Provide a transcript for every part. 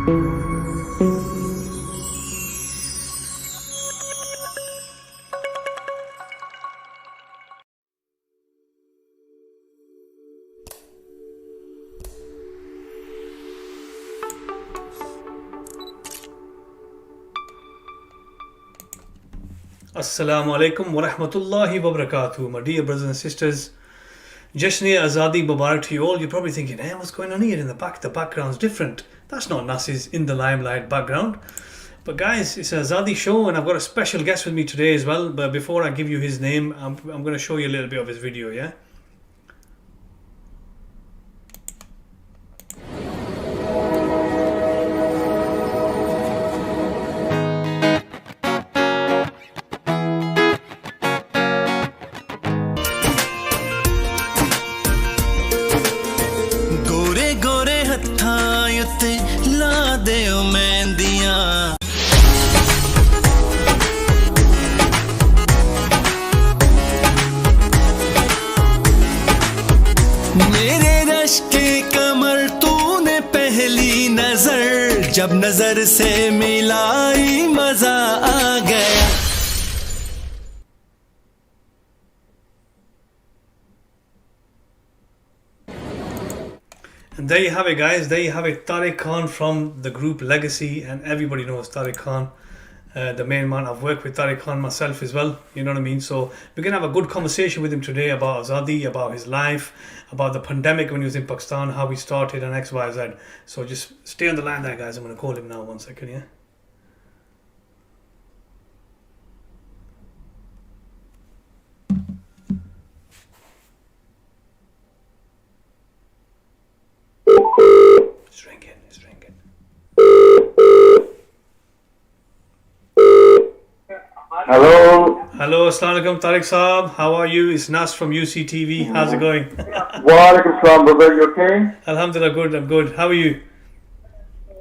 Assalamu alaikum wa rahmatullahi wa barakatuh. My dear brothers and sisters, Jashne Azadi Mubarak to you all. You're probably thinking, hey, what's going on here in the back? The background's different. That's not Nas's In the Limelight background. But guys, it's an Azadi show and I've got a special guest with me today as well. But before I give you his name, I'm going to show you a little bit of his video, yeah? जब नजर से मिलाई मजा आ गया. And there you have it, guys. There you have it. Tariq Khan from the group Legacy, and everybody knows Tariq Khan, the main man. I've worked with Tariq Khan myself as well, you know what I mean? So we're going to have a good conversation with him today about Azadi, about his life, about the pandemic when he was in Pakistan, how he started, and X, Y, Z. So just stay on the line there, guys. I'm going to call him now, 1 second, yeah? It's ringing, it's ringing. Hello. Hello, Assalamu alaikum, Tariq Saab. How are you? It's Nas from UCTV. How's it going? Walaikum salam, brother. You okay? Alhamdulillah, good. I'm good. How are you?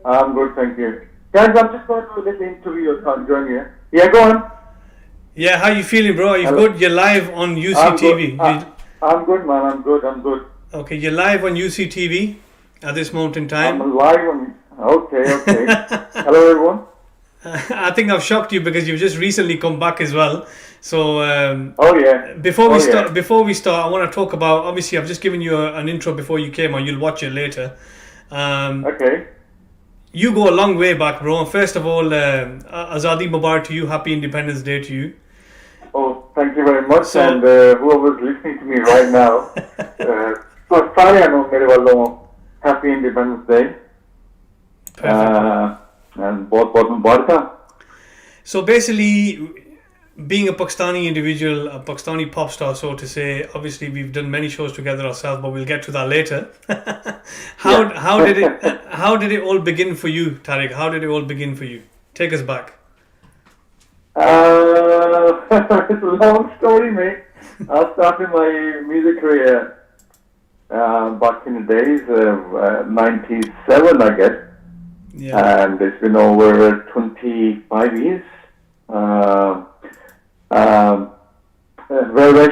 I'm good, thank you. Guys, I'm just going to let the interview join here. Yeah, go on. Yeah, how you feeling, bro? Are you good? You're live on UCTV. I'm good, man. I'm good. Okay, you're live on UCTV at this moment in time. I'm live on... Okay. Hello, everyone. I think I've shocked you because you've just recently come back as well. So before we start, I want to talk about, obviously I've just given you an intro before you came on. You'll watch it later. Okay. You go a long way back, bro. First of all, Azadi Mubarak to you. Happy Independence Day to you. Oh, thank you very much. So, and whoever's listening to me right now, so sorry, I know very well. Happy Independence Day. Perfect. And बहुत मुबारक. So basically, being a Pakistani individual, a Pakistani pop star, so to say, obviously we've done many shows together ourselves, but we'll get to that later. How did it all begin for you, Tariq? How did it all begin for you? Take us back. It's a long story, mate. I started my music career back in the days of 97, I guess. Yeah. And it's been over 25 years. Where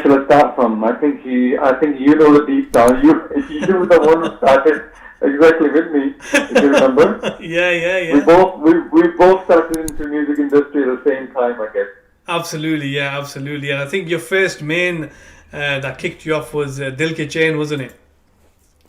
shall I start from? I think you know the deep down. You were the one who started exactly with me, if you remember. Yeah. We both started into music industry at the same time, I guess. Absolutely. And I think your first main that kicked you off was Dil Ke Chain, wasn't it?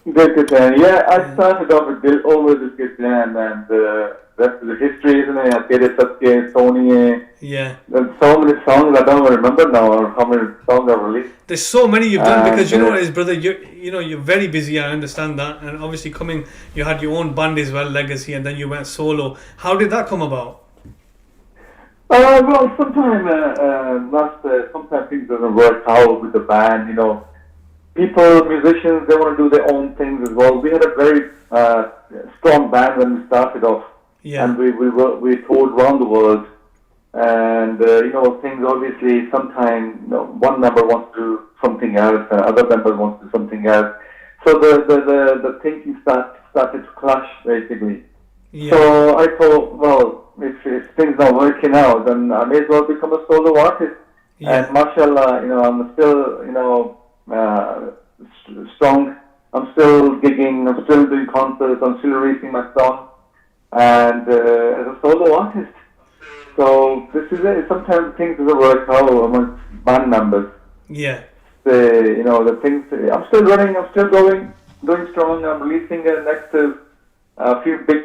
Dil Ke Chain. Yeah, I started off with Dil Ke Chain, and the rest of the history, isn't it? Tere Satke, Soniye. Yeah. There's so many songs I don't remember now, or how many songs I've released. There's so many you've done because you know what it is, brother. You're very busy. I understand that, and obviously you had your own band as well, Legacy, and then you went solo. How did that come about? Well, sometimes things doesn't work out with the band. You know, musicians, they want to do their own things as well. We had a very strong band when we started off, and we toured around the world. And things obviously sometimes one member wants to do something else, and other member wants to do something else. So the thinking started to clash basically. Yeah. So I thought, well, if things not working out, then I may as well become a solo artist. Yeah. And mashallah, I'm still strong. I'm still gigging. I'm still doing concerts. I'm still releasing my song. and as a solo artist. So this is it. Sometimes things doesn't work out amongst band members. Yeah. The things. I'm still running. I'm still going, doing strong. I'm releasing next few big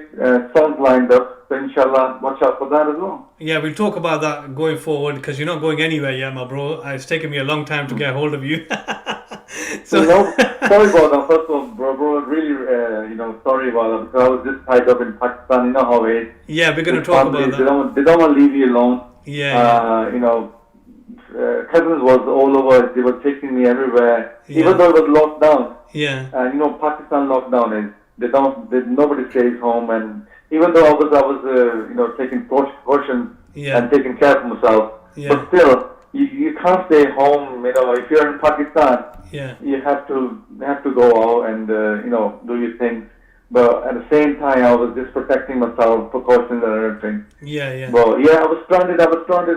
songs lined up. So inshallah, watch out for that as well. Yeah, we'll talk about that going forward because you're not going anywhere yet, my bro. It's taken me a long time to get hold of you. So sorry about that. First of all, bro, really, sorry about that because I was just tied up in Pakistan. You know how it is. Yeah, we're going to talk about that. They don't want to leave you alone. Yeah. Cousins was all over. They were taking me everywhere, even though it was locked down. Yeah. Pakistan lockdown is nobody stays home, and even though I was taking precautions and taking care of myself, but still you can't stay home. If you're in Pakistan, you have to go out and do your thing. But at the same time, I was just protecting myself, precautions and everything. Yeah. But yeah, I was stranded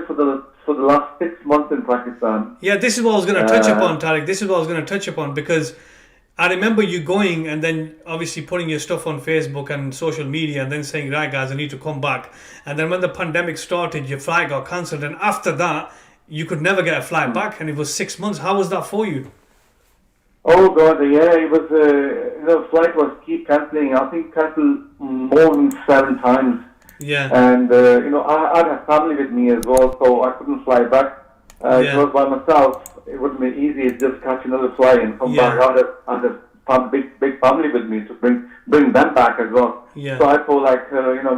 for the last 6 months in Pakistan. Yeah, this is what I was going to touch upon, Tariq. This is what I was going to touch upon because I remember you going and then obviously putting your stuff on Facebook and social media and then saying, right guys, I need to come back. And then when the pandemic started, your flight got cancelled. And after that, you could never get a flight back. And it was 6 months. How was that for you? Oh God, yeah, it was, the flight was keep cancelling. I think cancelled more than 7 times. Yeah. And, I had a family with me as well, so I couldn't fly back. If it was by myself, it wouldn't be easy to just catch another flight and come back. I had a big family with me to bring them back as well. Yeah. So I thought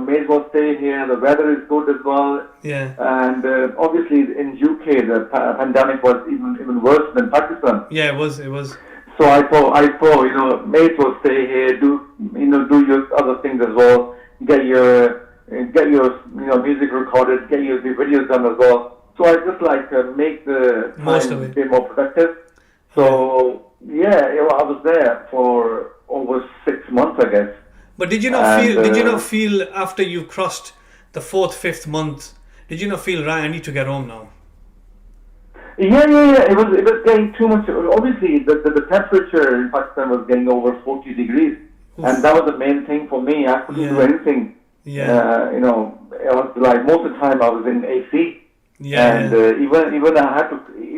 may as well stay here. The weather is good as well. Yeah. And obviously in UK the pandemic was even worse than Pakistan. Yeah, it was. So I thought may as well stay here. Do your other things as well. Get your music recorded. Get your videos done as well. So I just make the time a bit more productive. So I was there for over 6 months, I guess. But did you not feel after you crossed the 4th, 5th month? Did you not feel right? I need to get home now. Yeah. It was getting too much. Obviously, the temperature in Pakistan was getting over 40 degrees, and that was the main thing for me. I couldn't do anything. Yeah. It was like most of the time I was in AC. Yeah. And even I had to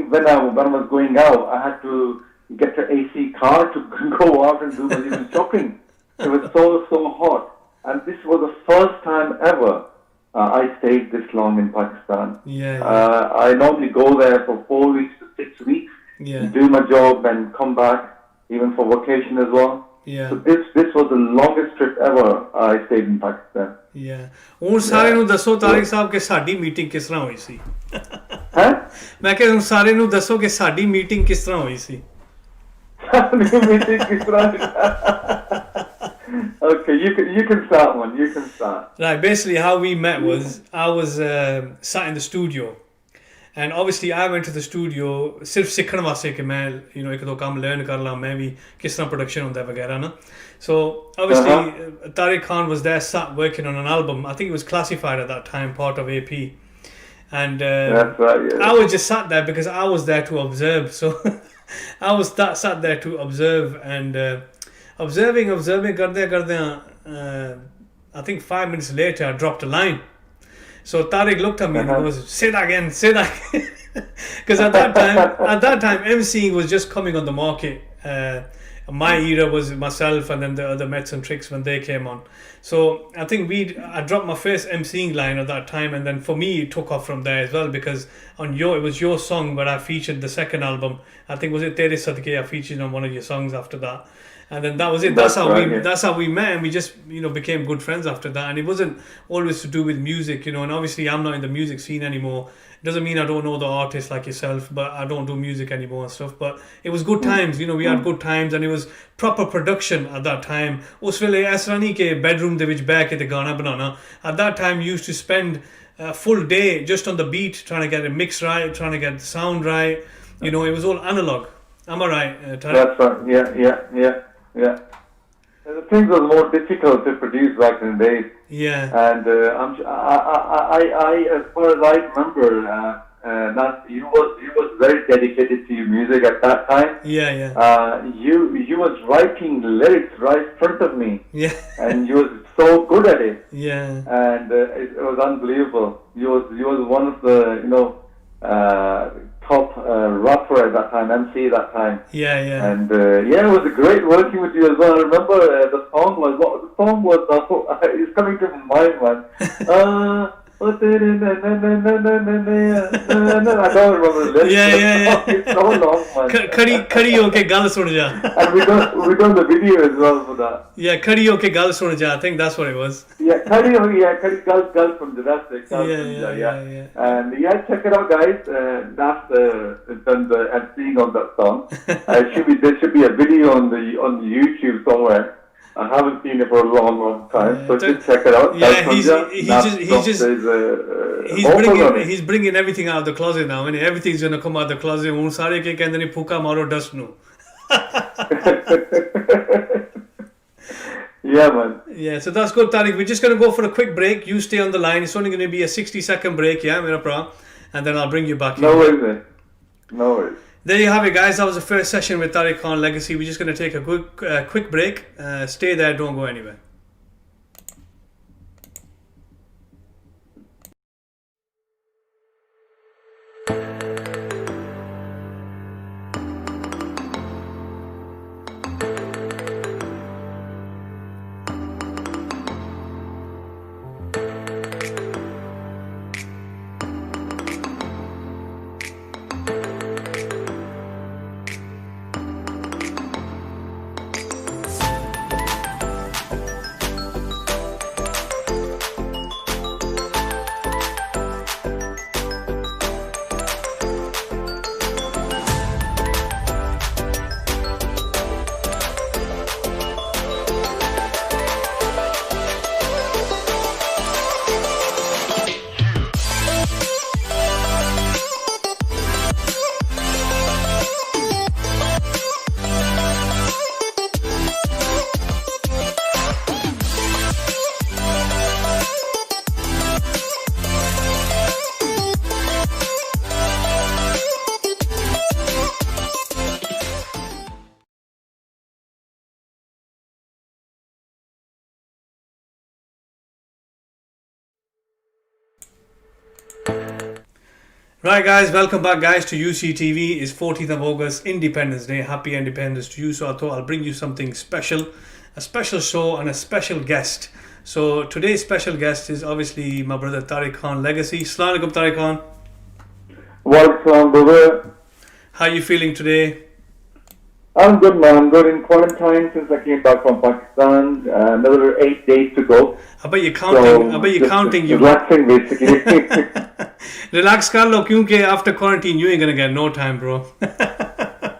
when I was going out, I had to get an AC car to go out and do my shopping. It was so hot, and this was the first time ever I stayed this long in Pakistan. I normally go there for 4 weeks to 6 weeks, do my job and come back, even for vacation as well. So this was the longest trip ever I stayed in Pakistan. ਹੁਣ ਸਾਰੇ ਨੂੰ ਦੱਸੋ ਤਾਰਿਕ ਸਾਹਿਬ ਕਿ ਸਾਡੀ meeting ਕਿਸ ਤਰ੍ਹਾਂ ਹੋਈ ਸੀ ਮੈਂ ਕਿਹਾ ਹੁਣ ਸਾਰੇ ਨੂੰ ਦੱਸੋ ਕਿ ਸਾਡੀ ਮੀਟਿੰਗ ਕਿਸ ਤਰ੍ਹਾਂ ਹੋਈ ਸੀ Okay, you can start one. You can start. Right, basically how we met was I was sat in the studio, and obviously I went to the studio सिर्फ सीखने वास्ते कि मैं एक दो काम learn कर ला मैं भी किस तरह production होता है वगैरह ना. So obviously Tariq Khan was there sat working on an album. I think it was classified at that time, part of AP. And that's right, yeah. I was just sat there because I was there to observe. So I was sat there to observe and observing karde I think 5 minutes later I dropped a line. So Tariq looked at me and goes, say that again. Because at that time MCing was just coming on the market. My era was myself and then the other Mets and Tricks when they came on. So I think I dropped my first MCing line at that time, and then for me it took off from there as well, because it was your song where I featured the second album. I think was it Tere Sadke, I featured on one of your songs after that. And then that was it. That's how we met, and we just became good friends after that. And it wasn't always to do with music, and obviously I'm not in the music scene anymore. Doesn't mean I don't know the artists like yourself, but I don't do music anymore and stuff. But it was good times, we had good times, and it was proper production at that time. Us vele aisa nahi ke bedroom de vich beh ke te gana banana. At that time you used to spend a full day just on the beat, trying to get a mix right, trying to get the sound right. It was all analog. Am I right, Tariq? That's right. Yeah. The things were more difficult to produce back in the days. Yeah. And I as far as I remember, You was very dedicated to your music at that time. Yeah. You was writing lyrics right in front of me. Yeah. And you was so good at it. Yeah. And it was unbelievable. You was one of the top rapper at that time, MC that time. Yeah. And it was great working with you as well. I remember the song was it's coming to my mind, man. I don't remember the lyrics. Yeah. It's so long, man. खड़ी होके गल सुन जा. And we done the video as well for that. Yeah, खड़ी होके गल सुन जा. I think that's what it was. Yeah, खड़ी गल from the that's it. Yeah. And check it out, guys. That's done the emceeing on that song. There should be a video on YouTube somewhere. I haven't seen it for a long time, so just check it out. Yeah, he's bringing everything out of the closet now, and everything's gonna come out of the closet. Un sare ke kehndे ne phooka maro dust nu. Yeah, man. Yeah, so that's good, Tariq. We're just gonna go for a quick break. You stay on the line. It's only gonna be a 60-second break, yeah, mera pra, and then I'll bring you back. No worries, man. No worries. There you have it, guys. That was the first session with Tariq Khan Legacy. We're just going to take a quick break. Stay there. Don't go anywhere. Right, guys, welcome back, guys, to UCTV. It's 14th of August, Independence Day. Happy Independence to you. So I thought I'll bring you something special, a special show and a special guest. So today's special guest is obviously my brother Tariq Khan Legacy. Assalamu alaikum, Tariq Khan. Welcome, brother. How are you feeling today? I'm good, man. I'm good in quarantine since I came back from Pakistan. Another 8 days to go. I bet you're counting. Relaxing, basically. Relax, Carlo, because after quarantine, you ain't gonna get no time, bro. Yeah,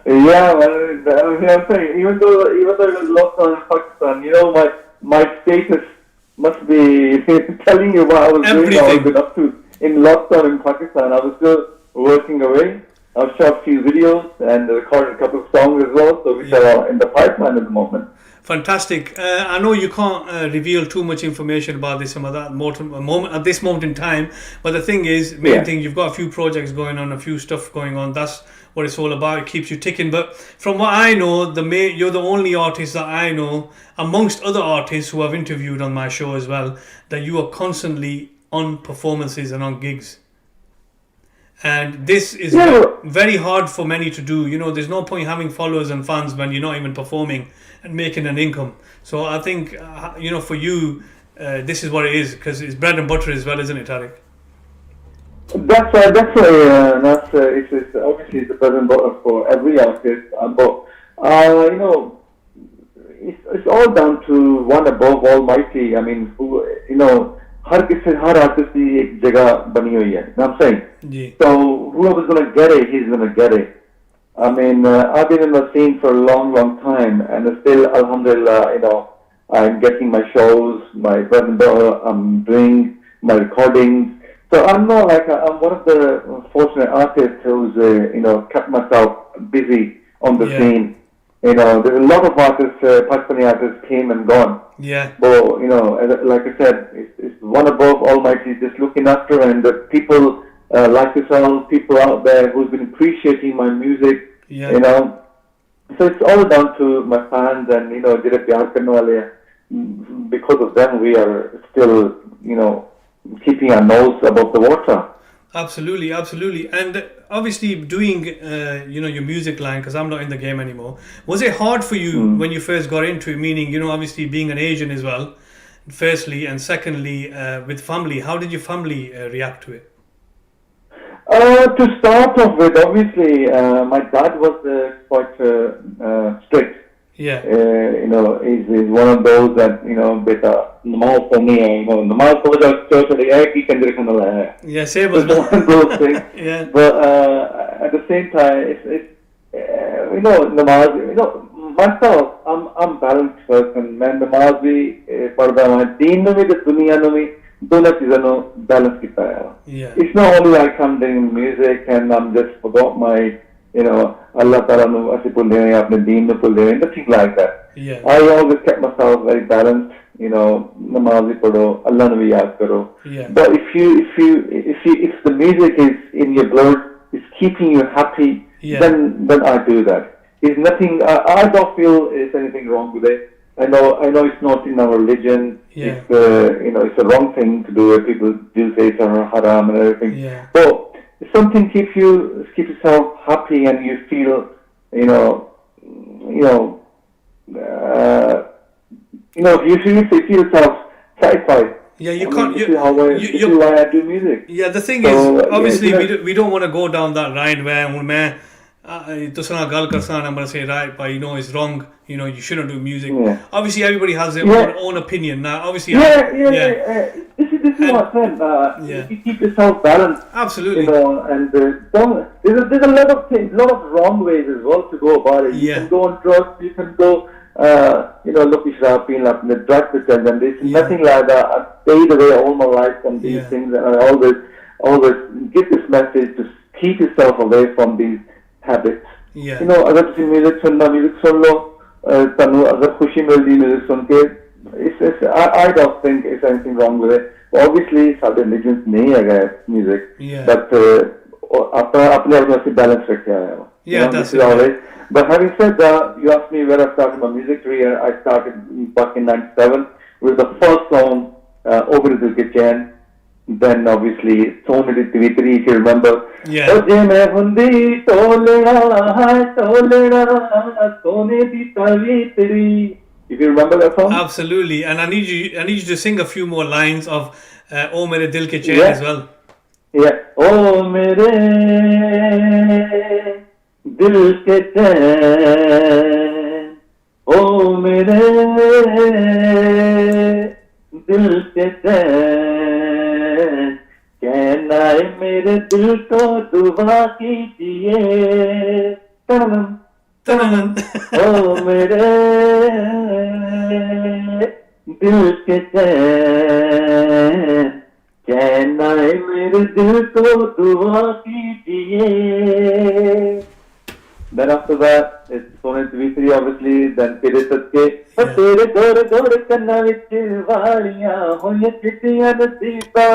man. I'm saying, even though it was lockdown in Pakistan, my status must be telling you what I was doing. I was up to in lockdown in Pakistan. I was still working away. I've shot a few videos and recorded a couple of songs as well, so which are in the pipeline at the moment. Fantastic. I know you can't reveal too much information about this at this moment in time, but the thing is, main thing, you've got a few projects going on, a few stuff going on. That's what it's all about. It keeps you ticking. But from what I know, you're the only artist that I know, amongst other artists who I've interviewed on my show as well, that you are constantly on performances and on gigs. And this is very hard for many to do. There's no point having followers and fans when you're not even performing and making an income. So I think, for you, this is what it is, because it's bread and butter as well, isn't it, Tariq? That's it's obviously the bread and butter for every artist. But it's all down to one above Almighty. I mean, her artist की एक जगह बनी हुई है. I'm saying. So whoever's gonna get it, he's gonna get it. I mean, I've been in the scene for a long time, and still, alhamdulillah, I'm getting my shows, my bread and butter. I'm doing my recordings. So I'm not I'm one of the fortunate artists who's kept myself busy on the scene. There's a lot of artists, Pakistani artists came and gone. Yeah. But like I said, it's one above Almighty just looking after, and the people like yourself, people out there who've been appreciating my music, Yeah. you know. So it's all down to my fans and, you know, Jire Pyar Karne Wale. Because of them, we are still, you know, keeping our nose above the water. Absolutely, absolutely. And obviously doing, your music line, because I'm not in the game anymore, was it hard for you when you first got into it, meaning, obviously being an Asian as well, firstly, and secondly, with family, how did your family react to it? To start off with, obviously, my dad was quite strict. Yeah. He's one of those that, beta, namal purnay hai, namal po ja choti hai ki kanjre khana hai. Yeah, same as One of those things. Yeah. But at the same time, it's namaz, myself, I'm balanced person. मैं नमाज भी पढ़ता हूँ, दीन में भी तो दुनिया में भी दोनों चीजों को balance किया है. Yeah. It's not only like I'm doing music and I'm just forgot my, Allah Ta'ala nu asi bhul rahe hain, apne deen nu bhul rahe hain, nothing like that. Yeah. I always kept myself very balanced. Namaz bhi padho, Allah nu bhi yaad karo. Yeah. But if the music is in your blood, it's keeping you happy, Yeah. then I do that. It's nothing. I don't feel there's anything wrong with it. I know it's not in our religion. Yeah. It's a wrong thing to do. People do say it's haram and everything. Yeah. But if something keeps yourself happy and you feel, you feel yourself satisfied. Yeah, you I can't. mean, this is why I do music. Yeah, the thing So, is, obviously, yeah, we don't want to go down that line where when तुसा gal karsan and say right, but it's wrong. You shouldn't do music. Yeah. Obviously, everybody has their Yeah. own opinion. Now, obviously, This is what I'm saying. Yeah. You keep yourself balanced. Absolutely. And don't. There's a lot of things, lot of wrong ways as well to go about it. You Yeah. can go on drugs. You can go. Look, sharab, peen up, the drugs to tell them. There's nothing like that. I stayed away all my life from these Yeah. things, and I always give this message to keep yourself away from these habits. Yeah. अगर तुसी music सुन लो, तनु अगर खुशी मिलती music सुन के, I don't think there's anything wrong with it. Obviously, सारे religions नहीं है music, Yeah. but अपने आप में balance रखे आया है. Yeah, that's this is all right. But having said that, you asked me where I started my music career. I started back in '97 with the first song, Over Dil Ke Chain. Then obviously, Sone Di Tvitri, if you remember. Yeah. Oje main hundi tolena hai tolena sone di tvitri. If you remember that song. Absolutely. And I need you to sing a few more lines of "O Mere Dil Ke Chain" Yeah. as well. Yeah. Oh mere dil ke chain, oh mere dil ke chain, कहना है मेरे दिल को दुआ कीजिए, tanam Ta-da-dun. ओ मेरे दिल के चैन, कहना है मेरे दिल को दुआ कीजिए. Then after that, it's Sone Tvitri, obviously. Then Tere Satke. But Tere Gore Gore Kanna Vich Valiyan Hoye Chittiyan Nasiba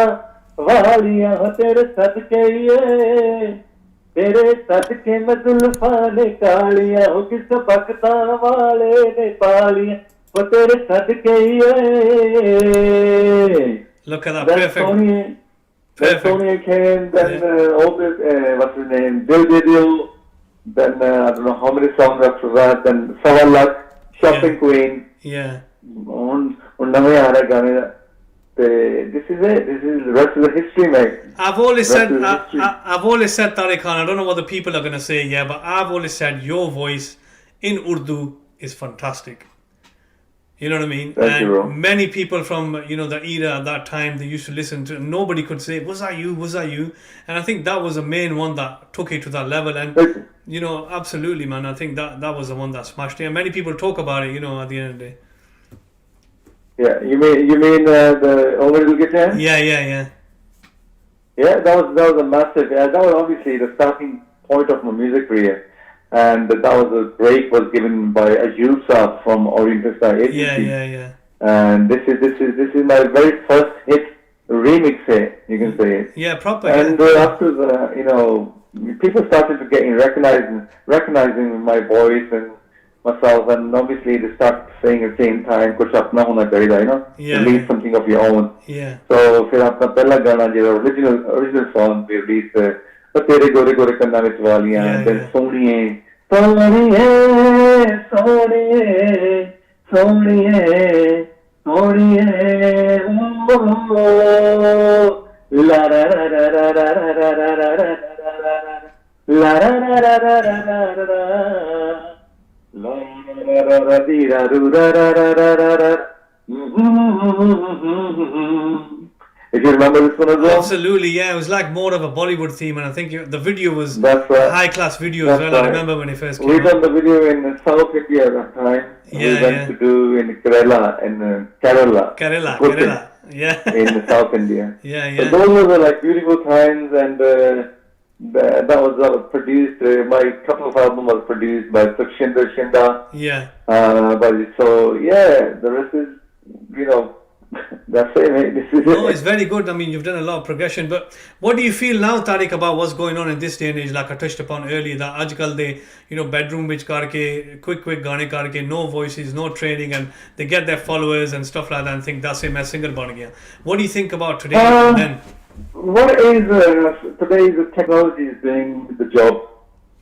Valiyan Ho Tere Satke Ye Tere Satke mein Zulfa ne Kaaliyan Ho Kis Bakta Wale ne Paaliyan Ho Tere Satke Ye. Look at that. Then Perfect. Sony Perfect. came, then all this, what's his name, Dil. Then I don't know how many songs after that. Then Sawalak, Shopping Queen. Yeah. On नवे आ रहे गाने. This is it. This is the rest of the history, mate. I've always Rest said, of the history. I've always said, Tariq Khan, I don't know what the people are going to say, yeah, but I've always said your voice in Urdu is fantastic. You know what I mean? Thank you, bro. Many people from, the era at that time, they used to listen to, nobody could say, was that you? Was that you? And I think that was the main one that took it to that level. And, absolutely, man, I think that was the one that smashed it. And many people talk about it, at the end of the day. Yeah, you mean the Over Dil Ke Chain? Yeah. Yeah, that was a massive. That was obviously the starting point of my music career, and that was a break was given by Ayub Saab from Oriental Star Agency. Yeah. And this is my very first hit remix it, you can say it. Yeah, proper. And Yeah. after the, people started to get recognizing my voice and myself, and obviously they start saying at the same time, "Kuch apna hona chahiye," Yeah, release yeah. something of your own. Yeah. So, फिर अपना पहला गाना जो original song we released, "O तेरे गोरे गोरे कन्ना विच वालियां," Yeah, then yeah. "सोनिए सोनिए सोनिए सोनिए सोनिए O la la la la la la la la la la la la la la la la la If you remember this one as well? Absolutely, yeah. It was like more of a Bollywood theme, and I think the video was That's right. a high-class video as That's well. I right. remember when it first We came done out. the video in South India at that time. Yeah, We went yeah. to do in Kerala and Kerala. Kerala, Cooking Kerala. Yeah. in South India. Yeah, So yeah. those were like beautiful times, and that was produced. My couple of albums was produced by Sukshinder Shinda. Yeah. So yeah, the rest is, that's it, mate. This is No, it. it's very good. I mean, you've done a lot of progression. But what do you feel now, Tariq, about what's going on in this day and age? Like I touched upon earlier, that ajkal they, bedroom which karke, quick gaane karke, no voices, no training, and they get their followers and stuff like that and think that's it, my singer ban gaya. What do you think about today and then? What is today? The technology is doing the job.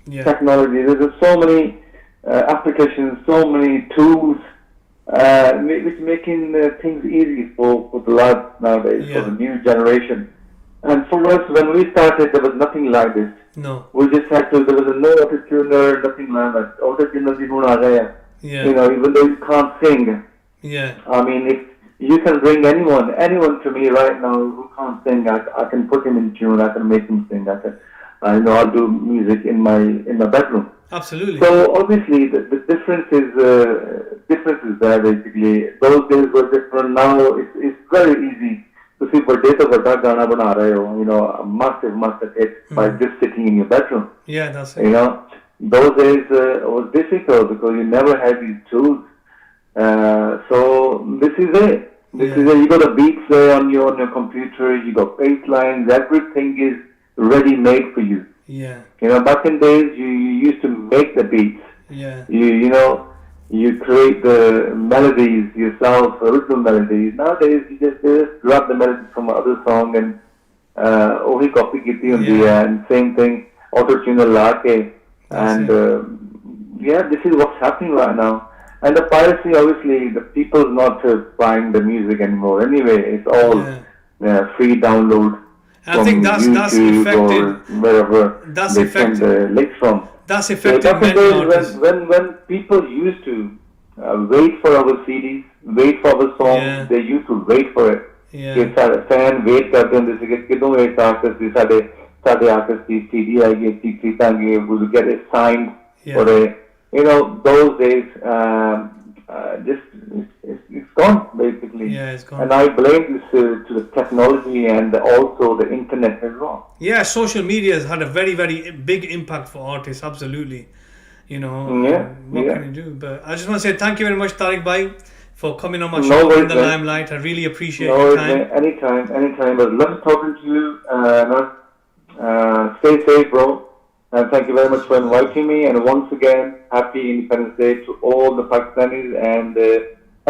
Yeah. Technology. There's so many applications, so many tools, which making things easy for the lads nowadays, Yeah. for the new generation. And for us, when we started, there was nothing like this. No. We just had to. There was no auto-tuner, nothing like that. Auto-tuner bhi hoon aa gaya. Yeah. Even though you can't sing. Yeah. I mean, if you can bring anyone to me right now who can't sing, I can put him in tune. I can make him sing. I'll do music in my bedroom. Absolutely. So obviously the difference is there basically. Those days were different. Now it's very easy to see birthday to birthday gana bana rahe ho. A massive hit by just sitting in your bedroom. Yeah, that's it. Those days was difficult because you never had these tools. So this is it. You got a beat there on your computer. You got bass lines. Everything is ready made for you. Yeah. Back in days you used to make the beats. Yeah. You create the melodies yourself, original melodies. Nowadays you just grab the melody from another song and ohi copy kiti hundi hai, and same thing auto-tune la ke, and this is what's happening right now. And the piracy, obviously, the people's not buying the music anymore. Anyway, it's all free download. I think that's YouTube affected. or wherever they send the links from. That's So affected back in many days artists. when people used to wait for our CDs, wait for our songs, Yeah. they used to wait for it. Yeah. Fan wait करते ਹੁੰਦੇ ਸੀਗੇ ਕਿਦੋਂ ਇਹ artist ਦੀ ਸਾਡੇ artist ਦੀ CD ਆਏਗੀ ਅਸੀਂ ਖਰੀਦਾਂਗੇ, we will get it signed. Yeah. Or those days it's gone basically. Yeah, it's gone. And I blame this to the technology and also the internet as well. Yeah, social media has had a very, very big impact for artists. Absolutely. What can you do? But I just want to say thank you very much, Tariq Bhai, for coming on my show in the limelight. I really appreciate your time. Anytime. But love talking to you. Stay safe, bro. And thank you very much for inviting me. And once again, happy Independence Day to all the Pakistanis and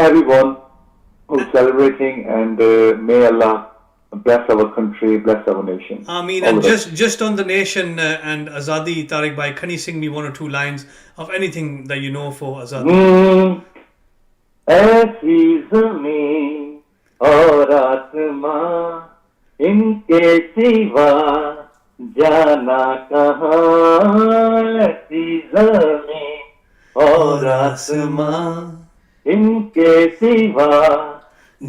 everyone who's celebrating. And may Allah bless our country, bless our nation. Ameen. And just on the nation and Azadi, Tariq Bhai, can you sing me one or two lines of anything that you know for Azadi? ऐसी ज़मीं और आसमां इनके सिवा जाना कहाँ, ऐसी ज़मीं और आसमां इनके सिवा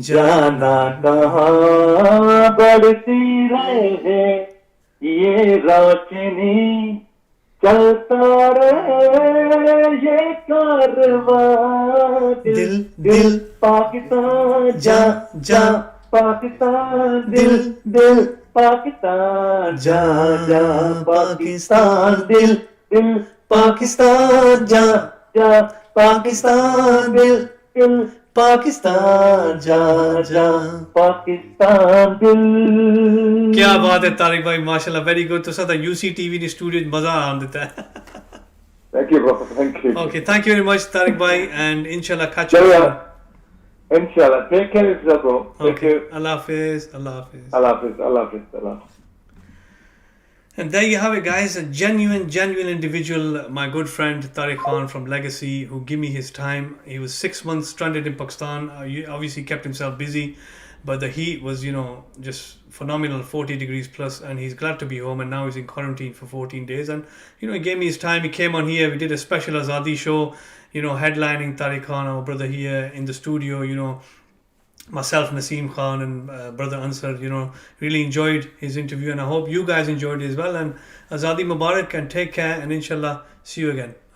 जाना कहाँ, बढ़ती रहे ये रोशनी चलता रहे ये कारवां, दिल पाकिस्तान जा पाकिस्तान, दिल पाकिस्तान जा पाकिस्तान, दिल पाकिस्तान जा पाकिस्तान, दिल Pakistan ja ja. Pakistan dil. क्या बात है तारिक भाई माशाल्लाह वेरी गुड तो सदा UCTV ने स्टूडियो में मजा आ देता है Thank you, bro. Thank you. Okay, thank you very much Tariq bhai and inshallah catch you Yeah, soon. Inshallah. Take care of yourself, bro. Take Okay, care. Allah Hafiz, Allah Hafiz. Allah Hafiz. Allah Hafiz. Allah Hafiz. And there you have it, guys. A genuine individual. My good friend Tariq Khan from Legacy, who gave me his time. He was 6 months stranded in Pakistan. He obviously kept himself busy, but the heat was, just phenomenal, 40 degrees plus. And he's glad to be home. And now he's in quarantine for 14 days. And he gave me his time. He came on here. We did a special Azadi show. Headlining Tariq Khan, our brother here in the studio. Myself, Naseem Khan, and brother Ansar, really enjoyed his interview, and I hope you guys enjoyed it as well. And Azadi Mubarak, and take care, and inshallah, see you again.